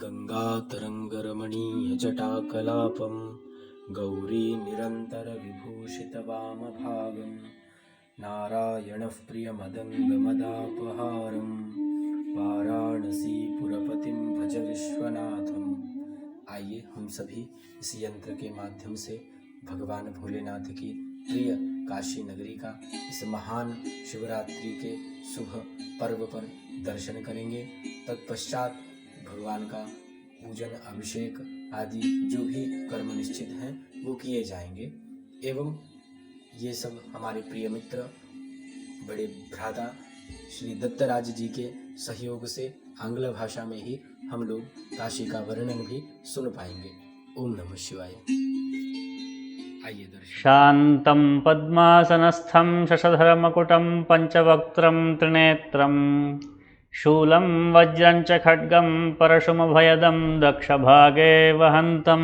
गङ्गातरङ्गरमणीयजटाकलापं गौरी निरन्तरविभूषितवामभागं नारायणः प्रियमदङ्गमदापहारं वाराणसीपुरपतिं भज विश्वनाथम्। आइए हम सभी इस यंत्र के माध्यम से भगवान भोलेनाथ की प्रिय काशी नगरी का इस महान शिवरात्रि के शुभ पर्व पर दर्शन करेंगे। तत्पश्चात भगवान का पूजन अभिषेक आदि जो भी कर्म निश्चित हैं वो किए जाएंगे एवं ये सब हमारे प्रिय मित्र बड़े भ्राता श्री दत्तराज जी के सहयोग से आंग्ल भाषा में ही हम लोग काशी का वर्णन भी सुन पाएंगे। ओम नमः शिवाय। आइए दर्शन। शान्तं पद्मासनस्थं शशधरमकुटं पंचवक्त्रं त्रिनेत्रं शूलं वज्रं च खड्गं परशुमभयदं दक्षभागे वहन्तं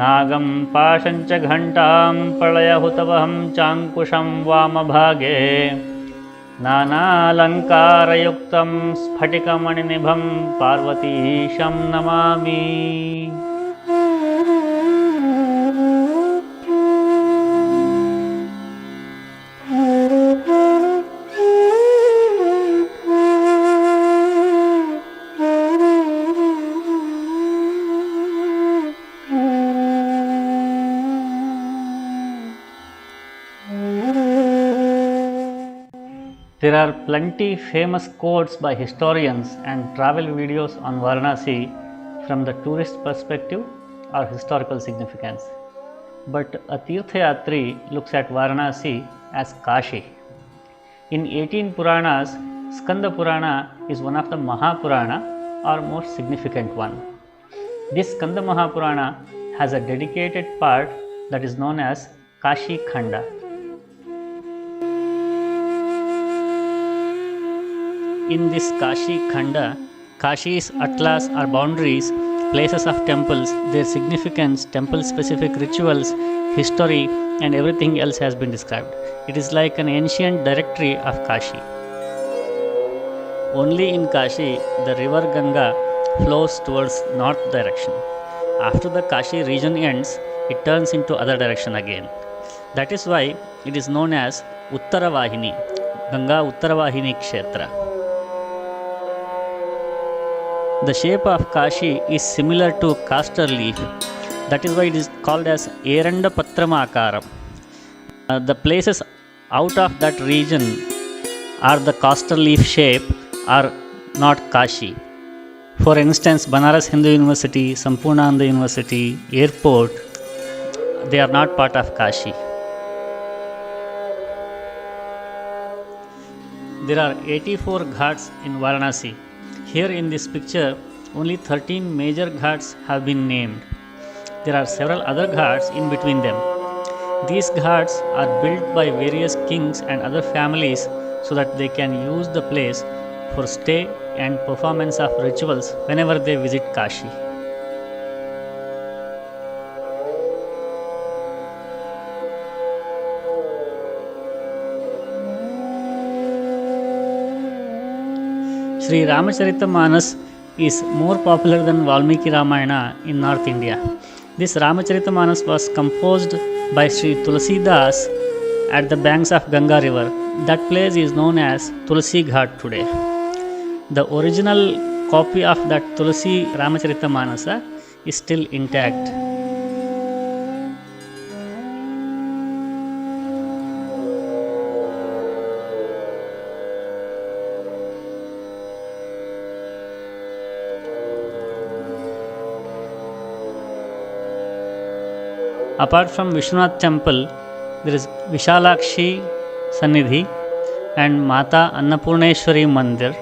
नागं पाशं च घण्टां प्रलयहुतवहं चाङ्कुशं वामभागे नानालङ्कारयुक्तं स्फटिकमणिनिभं पार्वतीशं Namami. There are plenty famous quotes by historians and travel videos on Varanasi from the tourist perspective or historical significance. But a Tirthayatri looks at Varanasi as Kashi. In 18 Puranas, Skanda Purana is one of the Mahapurana or most significant one. This Skanda Mahapurana has a dedicated part that is known as Kashi Khanda. In this Kashi Khanda, Kashi's atlas or boundaries, places of temples, their significance, temple specific rituals, history and everything else has been described. It is like an ancient directory of Kashi. Only in Kashi, the river Ganga flows towards north direction. After the Kashi region ends, it turns into other direction again. That is why it is known as Uttaravahini, Ganga Uttaravahini Kshetra. The shape of Kashi is similar to castor leaf. That is why it is called as Eranda Patramakaram. The places out of that region are the castor leaf shape are not Kashi. For instance, Banaras Hindu University, Sampurnananda University, airport, they are not part of Kashi. There are 84 ghats in Varanasi. Here in this picture, only 13 major ghats have been named. There are several other ghats in between them. These ghats are built by various kings and other families so that they can use the place for stay and performance of rituals whenever they visit Kashi. Sri Ramacharita is more popular than Valmiki Ramayana in North India. This Ramacharita was composed by Sri Tulsidas at the banks of Ganga river. That place is known as Tulsi Ghat today. The original copy of that Tulsi Ramacharita is still intact. Apart from Vishwanath temple, there is Vishalakshi Sannidhi and Mata Annapurneshwari Mandir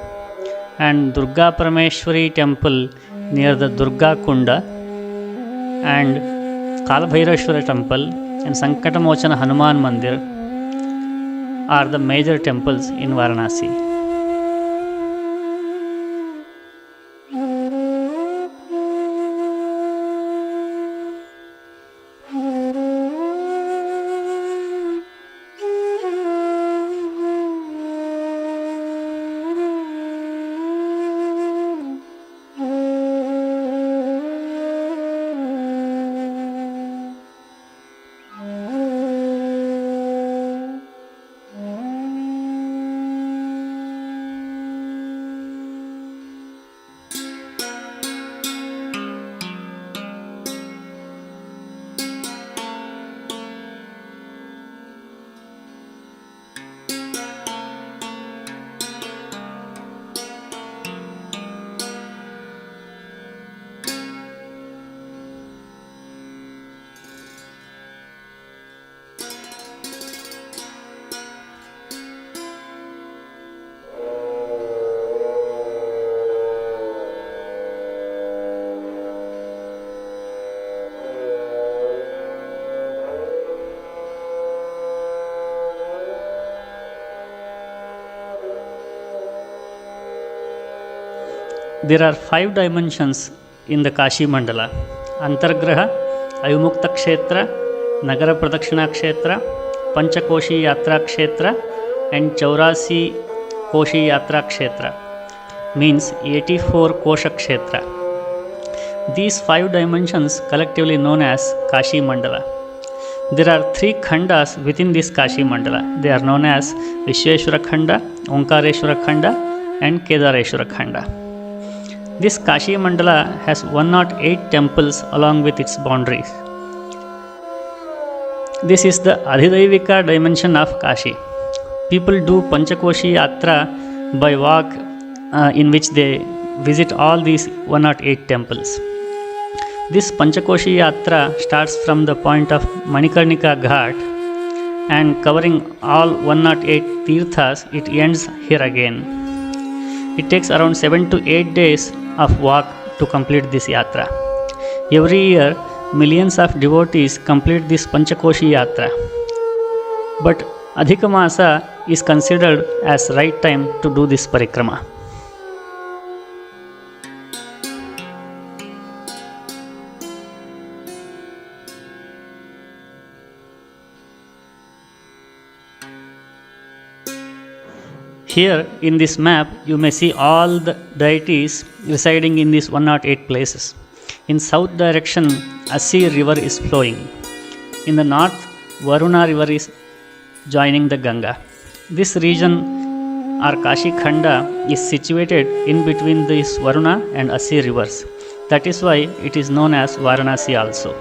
and Durga Parameshwari temple near the Durga Kunda and Kalabhairashwara temple and Sankatamochana Hanuman Mandir are the major temples in Varanasi. There are 5 dimensions in the Kashi Mandala: Antargraha, Ayumukta Kshetra, Nagara Pradakshina Kshetra, Panchakoshi Yatra Kshetra, and Chaurasi Koshi Yatra Kshetra, means 84 Kosha Kshetra. These 5 dimensions collectively known as Kashi Mandala. There are 3 khandas within this Kashi Mandala. They are known as Vishveshwara Khanda, Omkareshwara Khanda, and Kedareshwara Khanda. This Kashi Mandala has 108 temples along with its boundaries. This is the Adhidaivika dimension of Kashi. People do Panchakoshi Yatra by walk, in which they visit all these 108 temples. This Panchakoshi Yatra starts from the point of Manikarnika Ghat and covering all 108 tirthas, it ends here again. It takes around 7 to 8 days of walk to complete this yatra. Every year, millions of devotees complete this Panchakoshi Yatra. But Adhika Masa is considered as right time to do this parikrama. Here in this map, you may see all the deities residing in these 108 places. In south direction, Assi river is flowing. In the north, Varuna river is joining the Ganga. This region, or Kashi Khanda, is situated in between these Varuna and Assi rivers. That is why it is known as Varanasi also.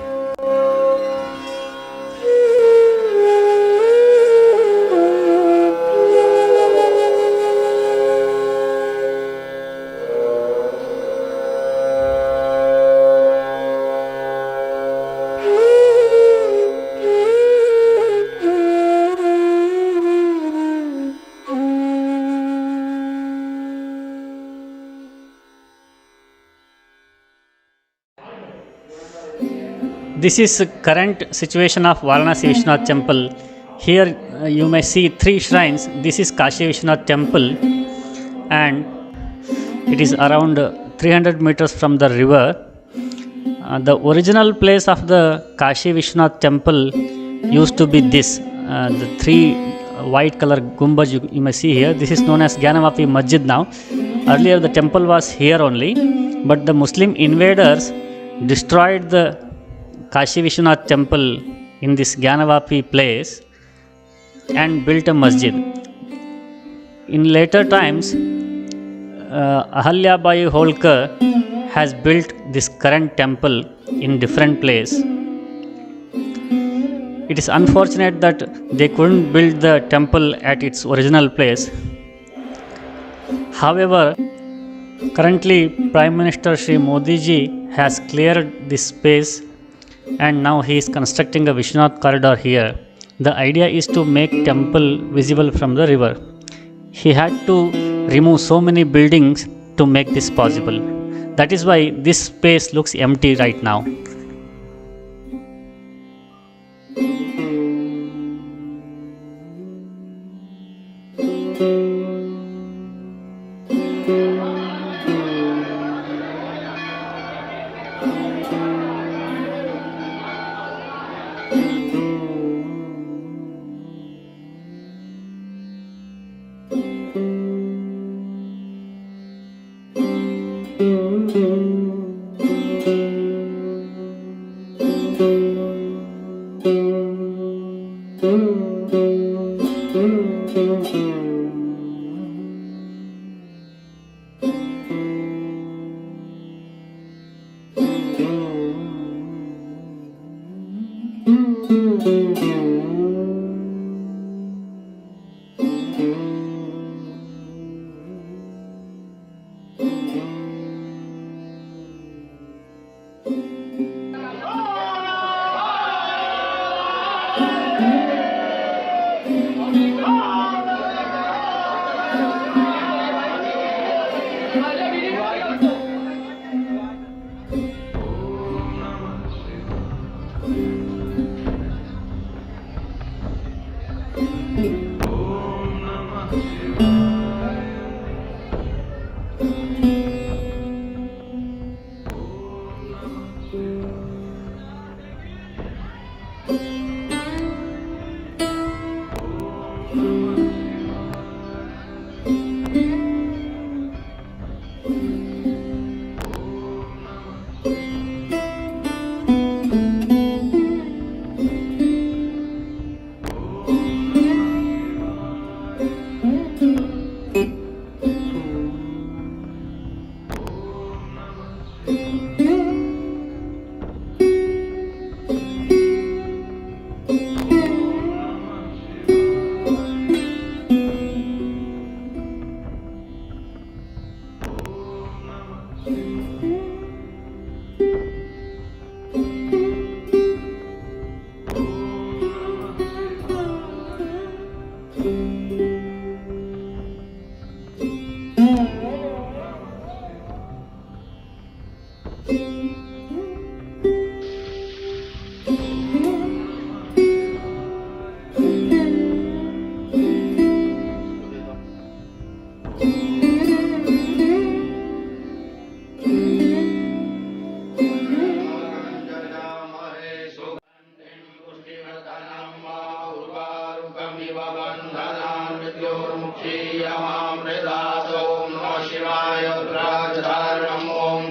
This is current situation of Varanasi Vishwanath temple. Here you may see 3 shrines. This is Kashi Vishwanath temple and it is around 300 meters from the river. The original place of the Kashi Vishwanath temple used to be this, the 3 white color gumbaj you may see here. This is known as Gyanavapi Masjid now. Earlier the temple was here only, but the Muslim invaders destroyed the Kashi Vishwanath temple in this Gyanavapi place and built a masjid. In later times, Ahalya Bai Holkar has built this current temple in different place. It is unfortunate that they couldn't build the temple at its original place. However, currently Prime Minister Shri Modi ji has cleared this space and now he is constructing a Vishwanath corridor here. The idea is to make temple visible from the river. He had to remove so many buildings to make this possible. That is why this space looks empty right now.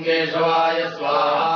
केशवाय स्वाहा।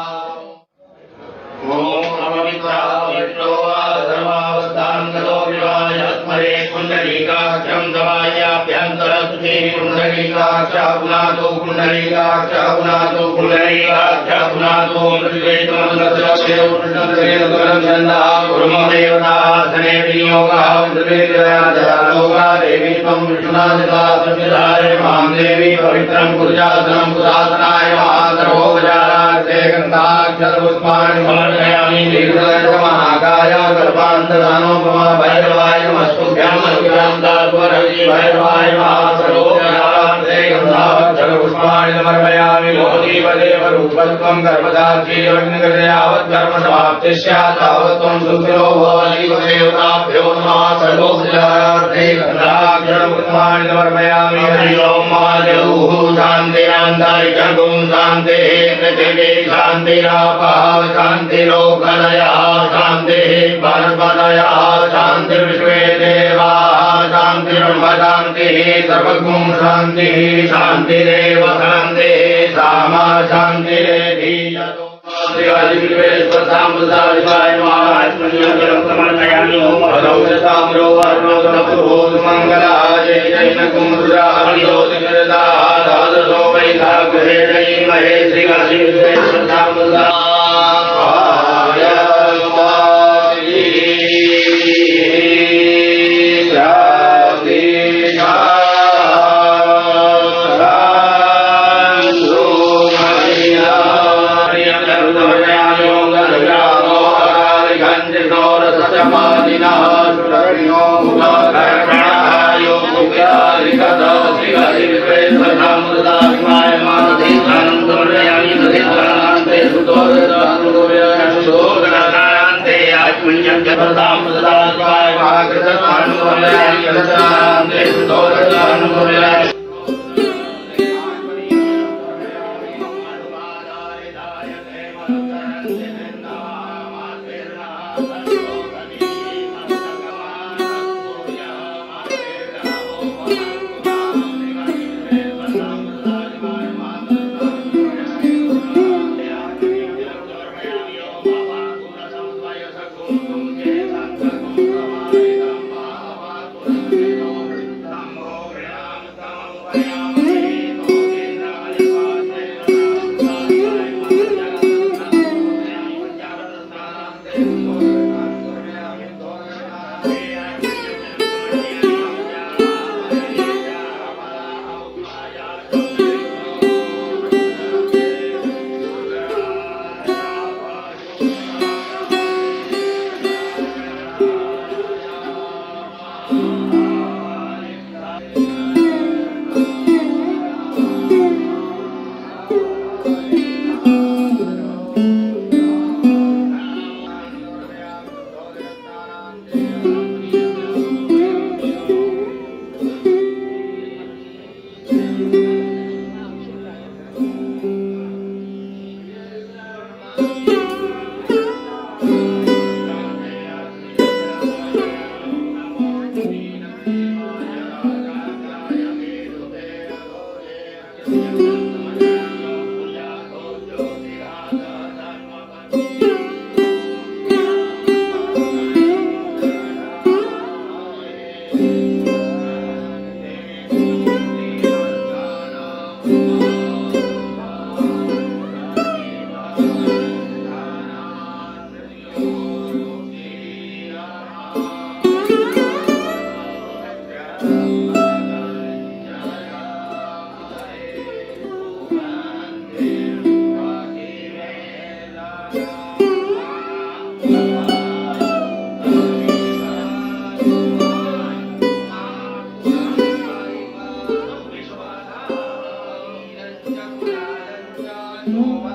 ओम अमृताविष्टो आधर्मावस्थांगतो विवाय स्मरे कुंडलीकाक्षं दवायाभ्यन्तरस्थे कुंडलीकाक्षापुनातो कुंडलीकाक्षापुनातो कुंडलीकाक्षापुनातो मृत्युवेदमन्दस्येवृष्णन्द्रेन्द्रगन्धा गुरुमदेवतासने विनियोगः मृत्युवेदयादयालोका देवी त्वं विष्णुनादिता संविधाय मां देवी पवित्रं कुर्यासनं कुदासनाय महासर्वोपचारार्थे गन्धाक्षरपुष्पाणि समर्पयामि। दीर्घदर्शमहाकाय कल्पान्तदानोपमा भैरवाय नमस्तुभ्यं नमः दात्वरवि भैरवाय महासर्वोपचारार्थे गन्धाक्षरपुष्पाणि समर्पयामि। लोकदेवदेवरूपत्वं गर्भधात्री अग्निगर्यावत् कर्मसमाप्तिः स्यात् तावत् त्वं सुखिनो भव। देवताभ्यो नमः सर्वोपचारार्थे गन्धाक्षरपुष्पाणि समर्पयामि। हरि ओं महादेवः शान्तिरान्तरिक्षं शान्तिः पृथिवी शान्तिरापः शान्तिलोकलयः शान्तिः पर्वतयः शान्तिर्विश्वे देवाः शान्तिर्ब्रह्म शान्तिः सर्वगुं शान्तिः शान्तिरेव शान्तिः सामा शान्तिरेधि। Amen.